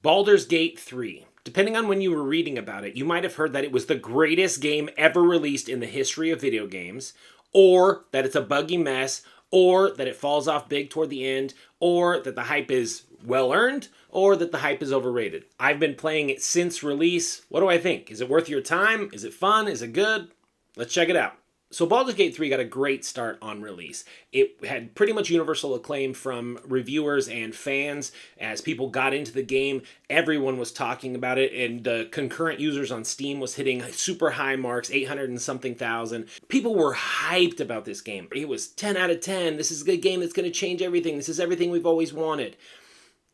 Baldur's Gate 3. Depending on when you were reading about it, you might have heard that it was the greatest game ever released in the history of video games, or that it's a buggy mess, or that it falls off big toward the end, or that the hype is well earned, or that the hype is overrated. I've been playing it since release. What do I think? Is it worth your time? Is it fun? Is it good? Let's check it out. So Baldur's Gate 3 got a great start on release. It had pretty much universal acclaim from reviewers and fans. As people got into the game, everyone was talking about it, and the concurrent users on Steam was hitting super high marks, 800 and something thousand. People were hyped about this game. It was 10 out of 10. This is a game that's going to change everything. This is everything we've always wanted.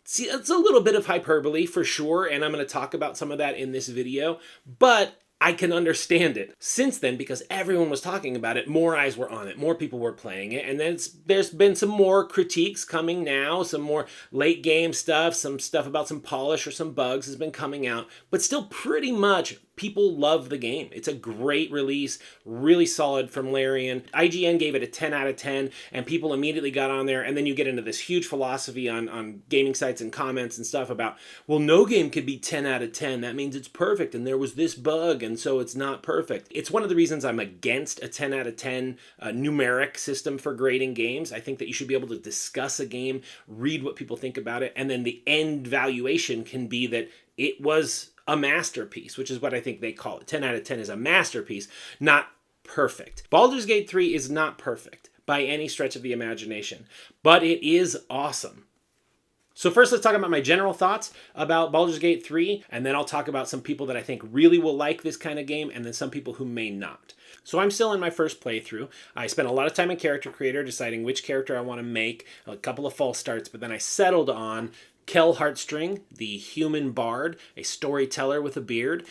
See, it's a little bit of hyperbole for sure, and I'm going to talk about some of that in this video, but I can understand it. Since then, because everyone was talking about it, more eyes were on it, more people were playing it, and then there's been some more critiques coming now, some more late game stuff, some stuff about some polish or some bugs has been coming out, but still pretty much people love the game. It's a great release, really solid from Larian. IGN gave it a 10 out of 10, and people immediately got on there, and then you get into this huge philosophy on gaming sites and comments and stuff about, well, no game could be 10 out of 10. That means it's perfect, and there was this bug, and so it's not perfect. It's one of the reasons I'm against a 10 out of 10 numeric system for grading games. I think that you should be able to discuss a game, read what people think about it, and then the end valuation can be that it was a masterpiece, which is what I think they call it. 10 out of 10 is a masterpiece, not perfect. Baldur's Gate 3 is not perfect by any stretch of the imagination, but it is awesome. So first, let's talk about my general thoughts about Baldur's Gate 3, and then I'll talk about some people that I think really will like this kind of game, and then some people who may not. So I'm still in my first playthrough. I spent a lot of time in Character Creator deciding which character I want to make, a couple of false starts, but then I settled on Kel Heartstring, the human bard, a storyteller with a beard.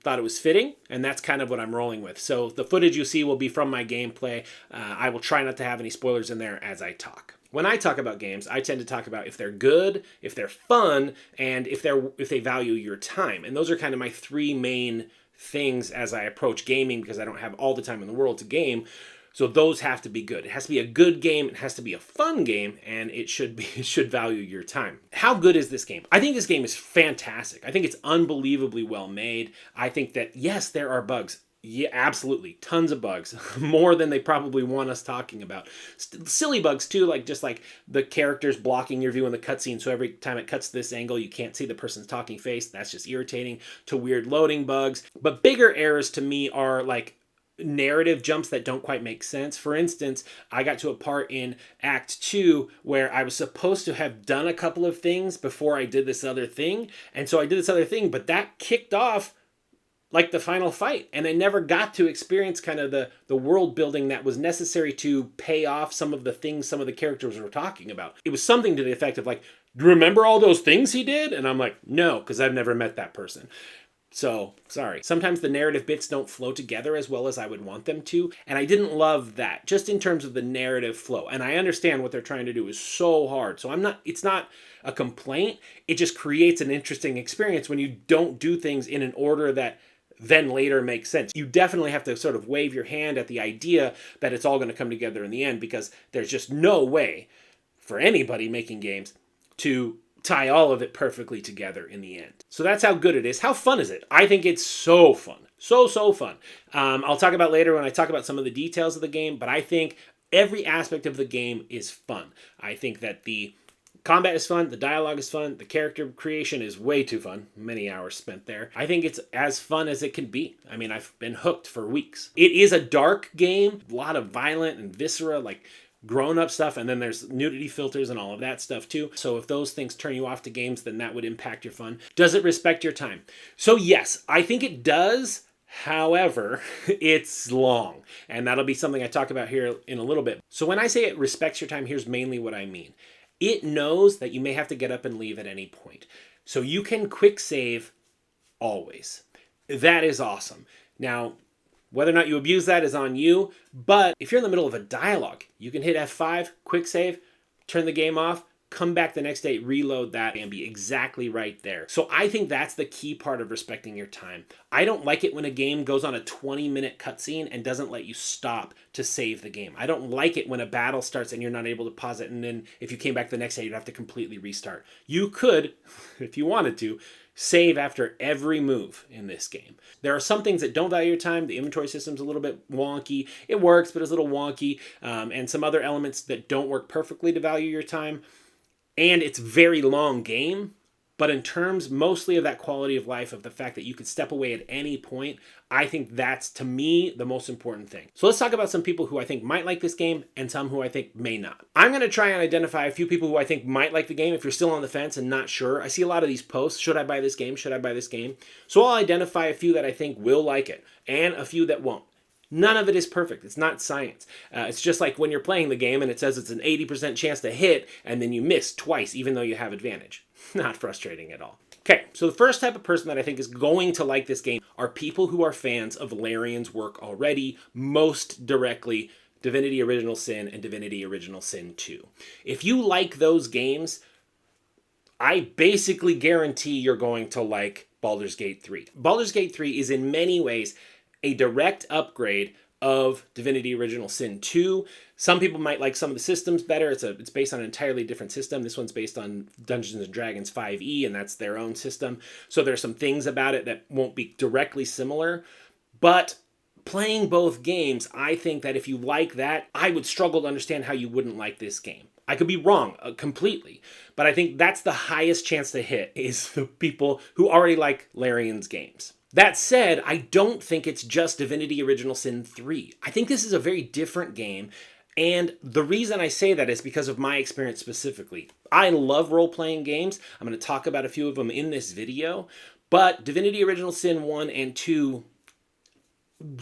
Thought it was fitting, and that's kind of what I'm rolling with. So the footage you see will be from my gameplay. I will try not to have any spoilers in there as I talk. When I talk about games, I tend to talk about if they're good, if they're fun, and if they value your time. And those are kind of my three main things as I approach gaming, because I don't have all the time in the world to game. So those have to be good. It has to be a good game, it has to be a fun game, and it should value your time. How good is this game? I think this game is fantastic. I think it's unbelievably well made. I think that, yes, there are bugs. Yeah, absolutely. Tons of bugs. More than they probably want us talking about. Silly bugs too, like just like the characters blocking your view in the cutscene, so every time it cuts to this angle, you can't see the person's talking face. That's just irritating. To weird loading bugs. But bigger errors to me are like narrative jumps that don't quite make sense. For instance, I got to a part in Act 2 where I was supposed to have done a couple of things before I did this other thing. And so I did this other thing, but that kicked off like the final fight. And I never got to experience kind of the world building that was necessary to pay off some of the things some of the characters were talking about. It was something to the effect of like, remember all those things he did? And I'm like, no, because I've never met that person. So, sorry. Sometimes the narrative bits don't flow together as well as I would want them to, and I didn't love that, just in terms of the narrative flow. And I understand what they're trying to do is so hard. So it's not a complaint. It just creates an interesting experience when you don't do things in an order that then later makes sense. You definitely have to sort of wave your hand at the idea that it's all going to come together in the end, because there's just no way for anybody making games to tie all of it perfectly together in the end. So that's how good it is. How fun is it? I think it's so fun. So fun. I'll talk about later when I talk about some of the details of the game, but I think every aspect of the game is fun. I think that the combat is fun, the dialogue is fun, the character creation is way too fun. Many hours spent there. I think it's as fun as it can be. I mean, I've been hooked for weeks. It is a dark game, a lot of violent and viscera, like grown-up stuff, and then there's nudity filters and all of that stuff too. So if those things turn you off to games, then that would impact your fun. Does it respect your time? So yes, I think it does. However, it's long, and that'll be something I talk about here in a little bit. So when I say it respects your time, here's mainly what I mean. It knows that you may have to get up and leave at any point. So you can quick save always. That is awesome. Now, whether or not you abuse that is on you, but if you're in the middle of a dialogue, you can hit F5, quick save, turn the game off, come back the next day, reload that, and be exactly right there. So I think that's the key part of respecting your time. I don't like it when a game goes on a 20-minute cutscene and doesn't let you stop to save the game. I don't like it when a battle starts and you're not able to pause it, and then if you came back the next day, you'd have to completely restart. You could, if you wanted to, save after every move in this game. There are some things that don't value your time. The inventory system's a little bit wonky. It works, but it's a little wonky. And some other elements that don't work perfectly to value your time. And it's a very long game. But in terms mostly of that quality of life, of the fact that you could step away at any point, I think that's, to me, the most important thing. So let's talk about some people who I think might like this game and some who I think may not. I'm going to try and identify a few people who I think might like the game if you're still on the fence and not sure. I see a lot of these posts, should I buy this game? Should I buy this game? So I'll identify a few that I think will like it and a few that won't. None of it is perfect. It's not science. It's just like when you're playing the game and it says it's an 80% chance to hit and then you miss twice even though you have advantage. Not frustrating at all. Okay, so the first type of person that I think is going to like this game are people who are fans of Larian's work already, most directly Divinity Original Sin and Divinity Original Sin 2. If you like those games, I basically guarantee you're going to like Baldur's Gate 3. Baldur's Gate 3 is in many ways a direct upgrade of Divinity Original Sin 2. Some people might like some of the systems better. It's based on an entirely different system. This one's based on Dungeons & Dragons 5e, and that's their own system. So there's some things about it that won't be directly similar. But playing both games, I think that if you like that, I would struggle to understand how you wouldn't like this game. I could be wrong completely, but I think that's the highest chance to hit is the people who already like Larian's games. That said, I don't think it's just Divinity Original Sin 3. I think this is a very different game, and the reason I say that is because of my experience specifically. I love role-playing games. I'm going to talk about a few of them in this video, but Divinity Original Sin 1 and 2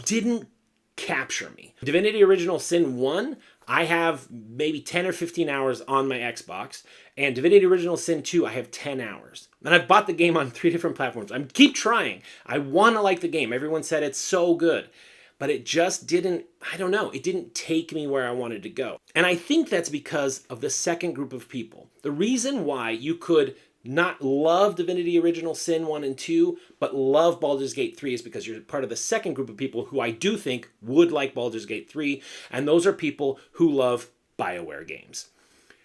didn't capture me. Divinity Original Sin 1, I have maybe 10 or 15 hours on my Xbox, and Divinity Original Sin 2, I have 10 hours. And I've bought the game on 3 different platforms. I keep trying. I want to like the game. Everyone said it's so good. But it just didn't, I don't know, it didn't take me where I wanted to go. And I think that's because of the second group of people. The reason why you could not love Divinity Original Sin 1 and 2, but love Baldur's Gate 3 is because you're part of the second group of people who I do think would like Baldur's Gate 3, and those are people who love BioWare games.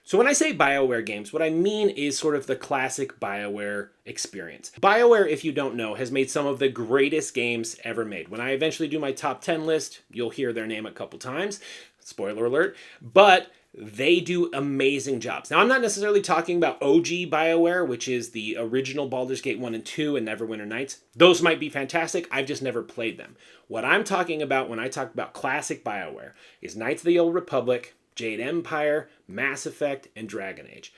So when I say BioWare games, what I mean is sort of the classic BioWare experience. BioWare, if you don't know, has made some of the greatest games ever made. When I eventually do my top 10 list, you'll hear their name a couple times. Spoiler alert. But they do amazing jobs. Now, I'm not necessarily talking about OG BioWare, which is the original Baldur's Gate 1 and 2 and Neverwinter Nights. Those might be fantastic. I've just never played them. What I'm talking about when I talk about classic BioWare is Knights of the Old Republic, Jade Empire, Mass Effect, and Dragon Age.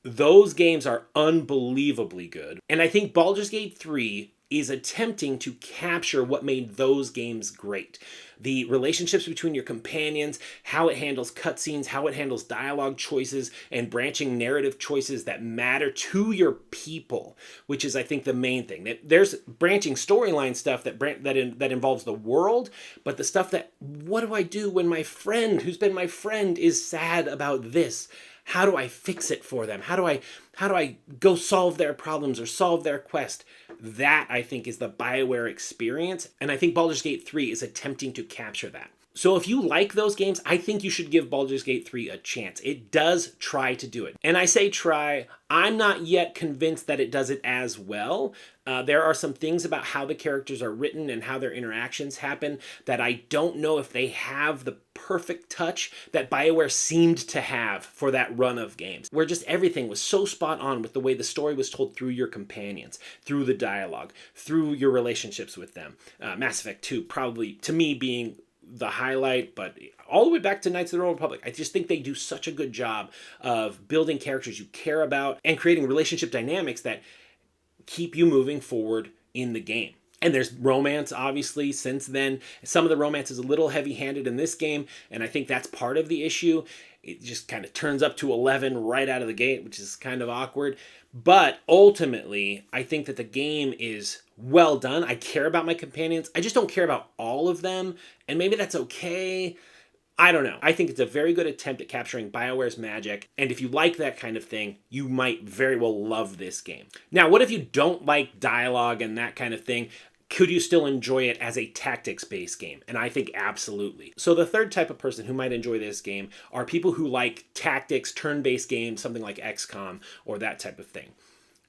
Those games are unbelievably good. And I think Baldur's Gate 3 is attempting to capture what made those games great. The relationships between your companions, how it handles cutscenes, how it handles dialogue choices and branching narrative choices that matter to your people, which is, I think, the main thing. There's branching storyline stuff that involves the world, but the stuff that, what do I do when my friend, who's been my friend, is sad about this? How do I fix it for them? How do I go solve their problems or solve their quest? That, I think, is the BioWare experience, and I think Baldur's Gate 3 is attempting to capture that. So if you like those games, I think you should give Baldur's Gate 3 a chance. It does try to do it. And I say try, I'm not yet convinced that it does it as well. There are some things about how the characters are written and how their interactions happen that I don't know if they have the perfect touch that BioWare seemed to have for that run of games, where just everything was so spot on with the way the story was told through your companions, through the dialogue, through your relationships with them. Mass Effect 2 probably, to me, being the highlight, but all the way back to Knights of the Old Republic. I just think they do such a good job of building characters you care about and creating relationship dynamics that keep you moving forward in the game. And there's romance, obviously, since then. Some of the romance is a little heavy-handed in this game, and I think that's part of the issue. It just kind of turns up to 11 right out of the gate, which is kind of awkward. But ultimately, I think that the game is well done. I care about my companions. I just don't care about all of them, and maybe that's okay. I don't know. I think it's a very good attempt at capturing BioWare's magic, and if you like that kind of thing, you might very well love this game. Now, what if you don't like dialogue and that kind of thing? Could you still enjoy it as a tactics-based game? And I think absolutely. So the third type of person who might enjoy this game are people who like tactics, turn-based games, something like XCOM or that type of thing.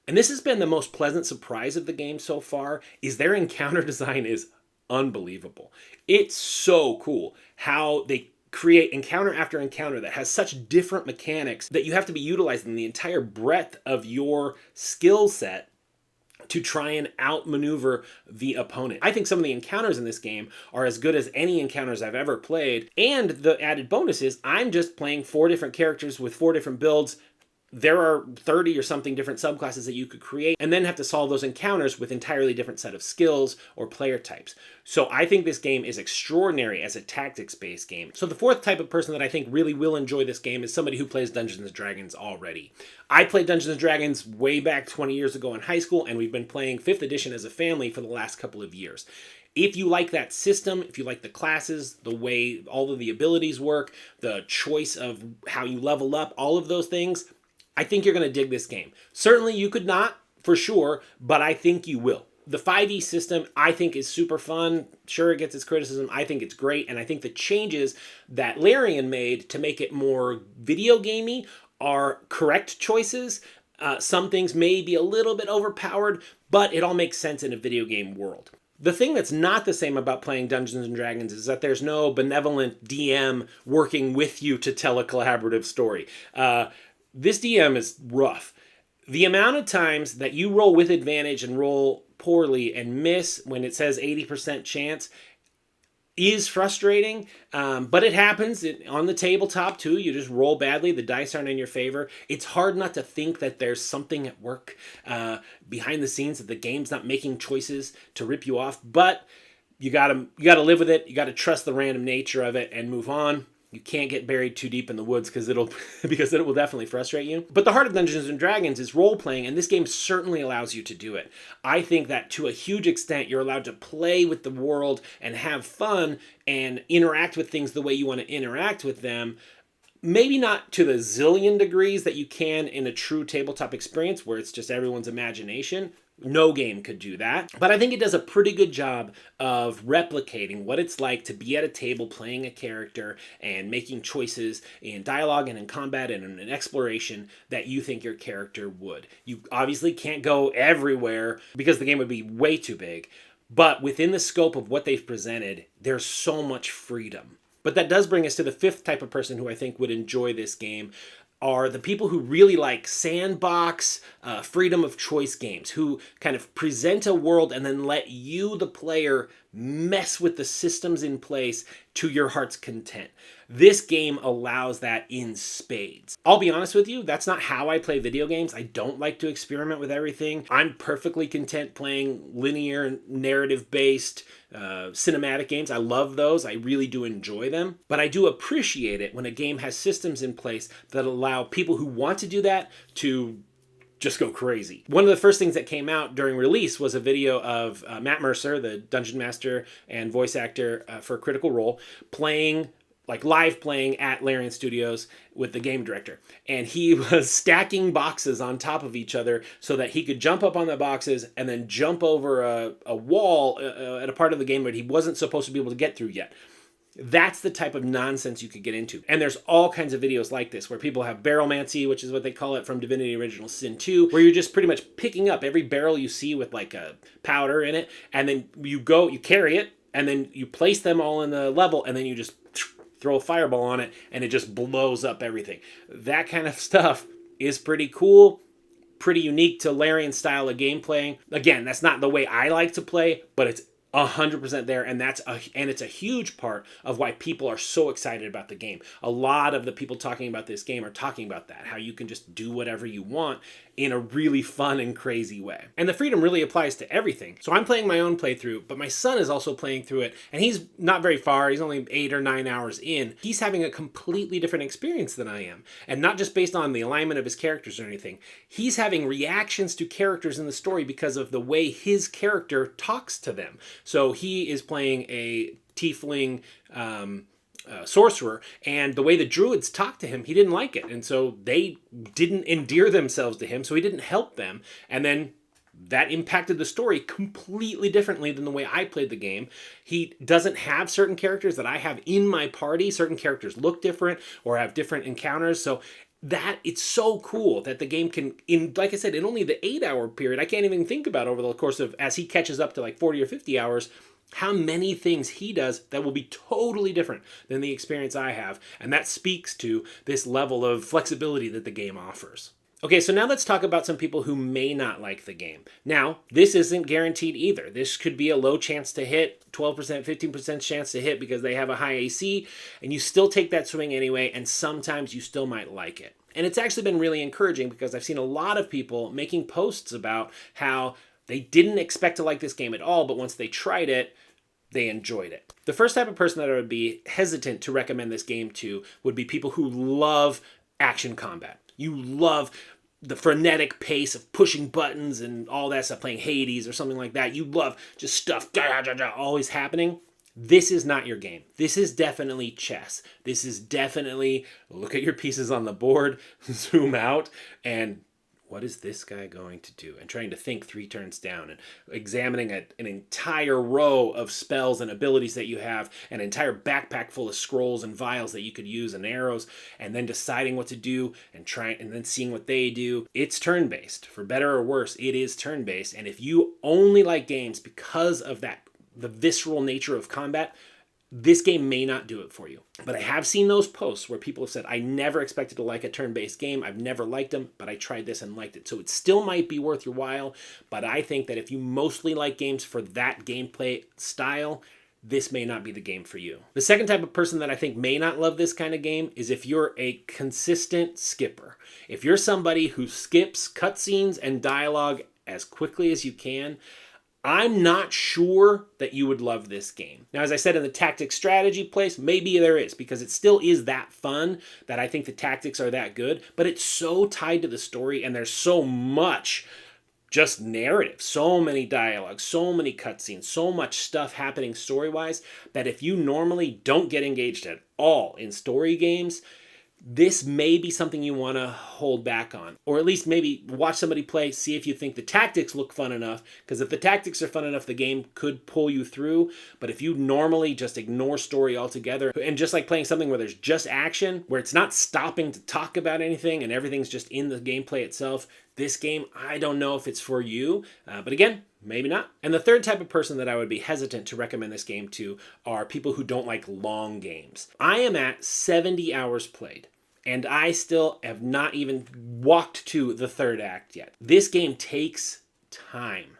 And this has been the most pleasant surprise of the game so far, is their encounter design is unbelievable. It's so cool how they create encounter after encounter that has such different mechanics that you have to be utilizing the entire breadth of your skill set to try and outmaneuver the opponent. I think some of the encounters in this game are as good as any encounters I've ever played, and the added bonus is I'm just playing 4 different characters with 4 different builds. There are 30 or something different subclasses that you could create and then have to solve those encounters with entirely different set of skills or player types. So I think this game is extraordinary as a tactics-based game. So the fourth type of person that I think really will enjoy this game is somebody who plays Dungeons & Dragons already. I played Dungeons & Dragons way back 20 years ago in high school, and we've been playing 5th edition as a family for the last couple of years. If you like that system, if you like the classes, the way all of the abilities work, the choice of how you level up, all of those things, I think you're going to dig this game. Certainly you could not, for sure, but I think you will. The 5e system, I think, is super fun. Sure, it gets its criticism. I think it's great, and I think the changes that Larian made to make it more video gamey are correct choices. Some things may be a little bit overpowered, but it all makes sense in a video game world. The thing that's not the same about playing Dungeons & Dragons is that there's no benevolent DM working with you to tell a collaborative story. This DM is rough. The amount of times that you roll with advantage and roll poorly and miss when it says 80% chance is frustrating, but it happens on the tabletop too. You just roll badly, the dice aren't in your favor. It's hard not to think that there's something at work behind the scenes, that the game's not making choices to rip you off, but you gotta live with it. You gotta trust the random nature of it and move on. You can't get buried too deep in the woods because it will definitely frustrate you. But the heart of Dungeons & Dragons is role-playing, and this game certainly allows you to do it. I think that to a huge extent, you're allowed to play with the world and have fun and interact with things the way you want to interact with them. Maybe not to the zillion degrees that you can in a true tabletop experience where it's just everyone's imagination. No game could do that. But I think it does a pretty good job of replicating what it's like to be at a table playing a character and making choices in dialogue and in combat and in exploration that you think your character would. You obviously can't go everywhere because the game would be way too big. But within the scope of what they've presented, there's so much freedom. But that does bring us to the fifth type of person who I think would enjoy this game, are the people who really like sandbox, freedom of choice games, who kind of present a world and then let you, the player, mess with the systems in place to your heart's content. This game allows that in spades. I'll be honest with you, that's not how I play video games. I don't like to experiment with everything. I'm perfectly content playing linear, narrative-based, cinematic games. I love those. I really do enjoy them. But I do appreciate it when a game has systems in place that allow people who want to do that to just go crazy. One of the first things that came out during release was a video of Matt Mercer, the Dungeon Master and voice actor for Critical Role, live playing at Larian Studios with the game director. And he was stacking boxes on top of each other so that he could jump up on the boxes and then jump over a wall at a part of the game that he wasn't supposed to be able to get through yet. That's the type of nonsense you could get into. And there's all kinds of videos like this where people have barrelmancy, which is what they call it from Divinity Original Sin 2, where you're just pretty much picking up every barrel you see with like a powder in it, and then you carry it, and then you place them all in the level, and then you just throw a fireball on it, and it just blows up everything. That kind of stuff is pretty cool, pretty unique to Larian style of gameplay. Again, that's not the way I like to play, but it's 100% there, and it's a huge part of why people are so excited about the game. A lot of the people talking about this game are talking about that, how you can just do whatever you want in a really fun and crazy way. And the freedom really applies to everything. So I'm playing my own playthrough, but my son is also playing through it, and he's not very far. He's only 8 or 9 hours in. He's having a completely different experience than I am, and not just based on the alignment of his characters or anything. He's having reactions to characters in the story because of the way his character talks to them. So he is playing a tiefling sorcerer, and the way the druids talked to him, he didn't like it, and so they didn't endear themselves to him, so he didn't help them, and then that impacted the story completely differently than the way I played the game. He doesn't have certain characters that I have in my party. Certain characters look different or have different encounters. So that it's so cool that the game can, in like I said, in only the 8-hour period, I can't even think about over the course of, as he catches up to like 40 or 50 hours, how many things he does that will be totally different than the experience I have. And that speaks to this level of flexibility that the game offers. Okay, so now let's talk about some people who may not like the game. Now, this isn't guaranteed either. This could be a low chance to hit, 12%, 15% chance to hit because they have a high AC, and you still take that swing anyway, and sometimes you still might like it. And it's actually been really encouraging because I've seen a lot of people making posts about how they didn't expect to like this game at all, but once they tried it, they enjoyed it. The first type of person that I would be hesitant to recommend this game to would be people who love action combat. You love the frenetic pace of pushing buttons and all that stuff, playing Hades or something like that. You love just stuff always happening. This is not your game. This is definitely chess. This is definitely look at your pieces on the board, zoom out, and what is this guy going to do? And trying to think 3 turns down and examining an entire row of spells and abilities that you have, an entire backpack full of scrolls and vials that you could use and arrows, and then deciding what to do and then seeing what they do. It's turn-based. For better or worse, it is turn-based. And if you only like games because of that, the visceral nature of combat, this game may not do it for you. But I have seen those posts where people have said, I never expected to like a turn-based game. I've never liked them, but I tried this and liked it. So it still might be worth your while. But I think that if you mostly like games for that gameplay style, this may not be the game for you. The second type of person that I think may not love this kind of game is if you're a consistent skipper. If you're somebody who skips cutscenes and dialogue as quickly as you can, I'm not sure that you would love this game. Now, as I said in the tactics strategy place, maybe there is, because it still is that fun that I think the tactics are that good, but it's so tied to the story and there's so much just narrative, so many dialogues, so many cutscenes, so much stuff happening story-wise that if you normally don't get engaged at all in story games, this may be something you want to hold back on, or at least maybe watch somebody play, see if you think the tactics look fun enough, because if the tactics are fun enough, the game could pull you through. But if you normally just ignore story altogether, and just like playing something where there's just action, where it's not stopping to talk about anything and everything's just in the gameplay itself, this game, I don't know if it's for you, but again, maybe not. And the third type of person that I would be hesitant to recommend this game to are people who don't like long games. I am at 70 hours played, and I still have not even walked to the third act yet. This game takes time.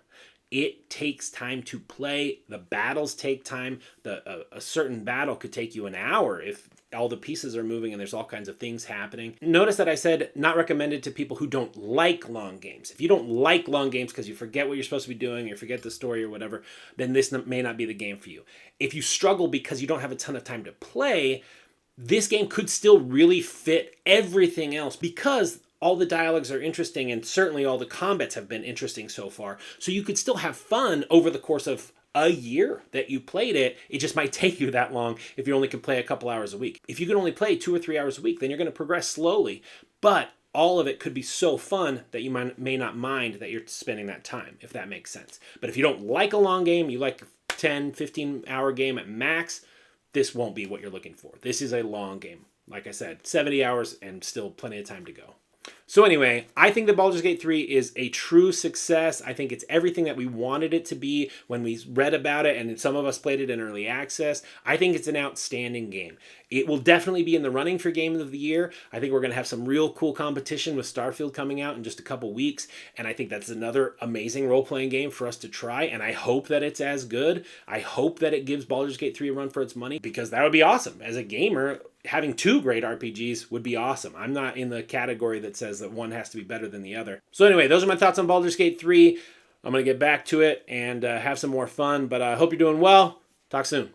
It takes time to play. The battles take time. A certain battle could take you an hour if all the pieces are moving and there's all kinds of things happening. Notice that I said not recommended to people who don't like long games. If you don't like long games because you forget what you're supposed to be doing or forget the story or whatever, then this may not be the game for you. If you struggle because you don't have a ton of time to play, this game could still really fit everything else because all the dialogues are interesting and certainly all the combats have been interesting so far. So you could still have fun over the course of a year that you played it. It just might take you that long if you only can play a couple hours a week. If you can only play 2 or 3 hours a week, then you're going to progress slowly. But all of it could be so fun that you may not mind that you're spending that time, if that makes sense. But if you don't like a long game, you like a 10, 15-hour game at max, this won't be what you're looking for. This is a long game. Like I said, 70 hours and still plenty of time to go. So anyway, I think that Baldur's Gate 3 is a true success. I think it's everything that we wanted it to be when we read about it, and some of us played it in early access. I think it's an outstanding game. It will definitely be in the running for Game of the Year. I think we're going to have some real cool competition with Starfield coming out in just a couple weeks, and I think that's another amazing role-playing game for us to try, and I hope that it's as good. I hope that it gives Baldur's Gate 3 a run for its money, because that would be awesome. As a gamer, having 2 great RPGs would be awesome. I'm not in the category that says that one has to be better than the other. So anyway, those are my thoughts on Baldur's Gate 3. I'm going to get back to it and have some more fun, but I hope you're doing well. Talk soon.